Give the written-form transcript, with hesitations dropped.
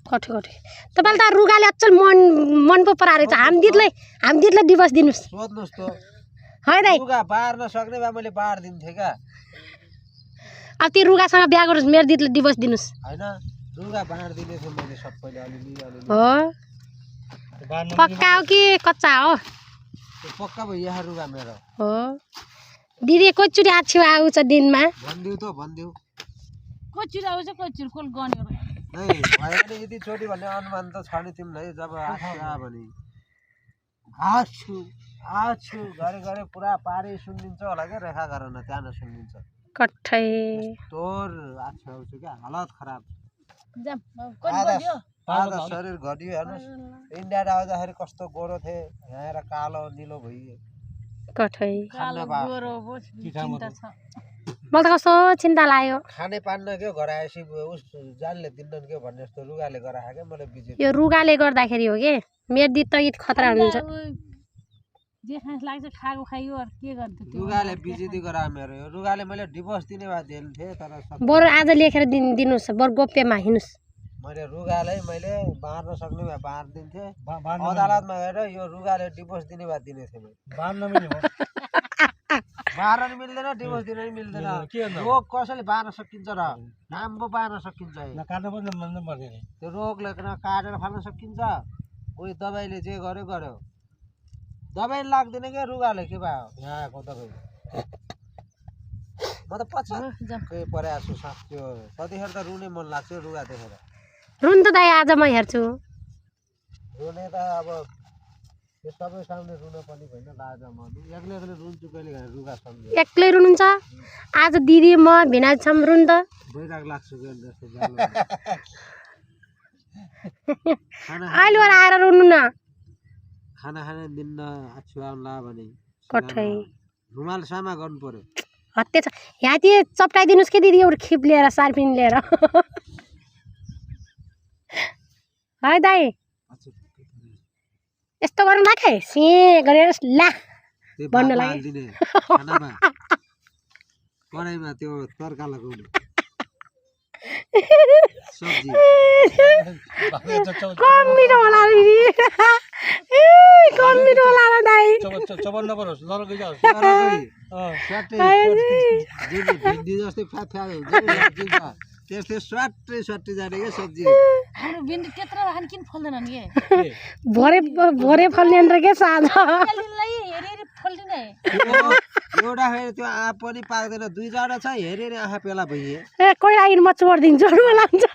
कठे कठे तपाईले त रुगाले अचल मन पो परारे छ हामी दिवस दिनुस् सोध्नुस् त है दाइ रुगा बार्न सक्ने भए मैले बार दिन्थे का अब ती रुगासँग बिहा गरोस् मेरो दिदीले दिवस दिनुस् हैन रुगा बार दिने छु मैले सबैले अलिअलि हो पक्का हो कि कच्चा हो त्यो पक्का भयो यहाँ रुगा मेरो हो दिदी कोचुरी आछु आउँछ दिनमा भन्दिउ कोचुरी आउँछ कोचुरी कोल गन्यो नै भयो भने यति चोटी भन्ने अनुमान त छ नि तिमीलाई जब आछा भने आछु गरे पुरा पारी सुनिन्छ होला के रेखा गरेर न त्यहाँ नसुनिन्छ कठै तोर आछु आउँछ के हालत खराब जम कोच बज्यो आधा शरीर घटियो हेर्नुस् इन्डियाबाट आउँदाखेरि कस्तो गोरो थिए यहाँ आएर कालो निलो भइयो कठै कालो गोरो बो चिन्ता छ मलाई त कस्तो चिन्ता लाग्यो खाने पान्न के गराएपछि उस जानले दिन्नन् के भन्ने जस्तो रुगाले गराए के मैले बिजे यो रुगाले गर्दाखेरि हो के मेरो दिदी त यति खतरा हुन्छ जे खास लाग्छ खाएको खाइयो अर के गर्नु त्यो रुगाले बिजेती गराए मेरो यो रुगाले मैले डिभोर्स दिने भए दिन्थे तर बरु आज लेखेर दिनुस् बरु गोप्यमा हिँड्नुस् मैले रुगालाई मैले बार्न सक्ने भए बार दिन्थे अदालतमा गएर यो रुगाले डिभोर्स दिने भए दिने थिएँ बार्न मिल्दैन डिभोर्स दिन मिल्दैन रोग कसैले बार्न सकिन्छ र नाम पो बार्न सकिन्छ त्यो रोगले काटेर फाल्न सकिन्छ उही दबाईले जे गर्यो दबाई लाग्दैन क्या रुगाले के भयो यहाँ आएको दबाई म त पछि परेको छु सास त्यो कतिखेर त रुने मन लाग्छ रुगा देखेर रुन त दाइ आज म हेर्छु रुने त अब त्यो सबै सामने रुन पनि होइन लाजा म एक्लै रुन्छु कहिले रुगा सम्झे एक्लै रुनुहुन्छ आज दिदी म भिना छम रुन त भइराग लाग्छु जस्तो अहिले आएर रुनु न खाना खाने दिन्न आछुआउला भने कठै रुमाल सामा गर्नु पर्यो हत्ते छ यहाँ ती चप्टाइदिनुस् के दिदी एउटा खिप लिएर सार्पिन लिएर है दाइ यस्तो गर्नु लाग्यो से गरेर ला भन्नु लाग्यो कराईमा त्यो तर्का लगाउनु सब्जी कम मिठो होला दिदी कम मिठो होला र दाइ भिन्डी जस्तै फ्याट हुन्छ त्यस्तै स्वाट्टै जाने क्या सब्जी हाम्रो भिन्डी त्यत्रो राख्न किन फल्दैन नि भरे फल्ने र के साझ हेरी फल्दिने एउटा फेरि त्यो आँप पनि पाक्दैन दुईजना छ हेरेर आँखा पेला भइए कोही लागि म चोरिदिन्छु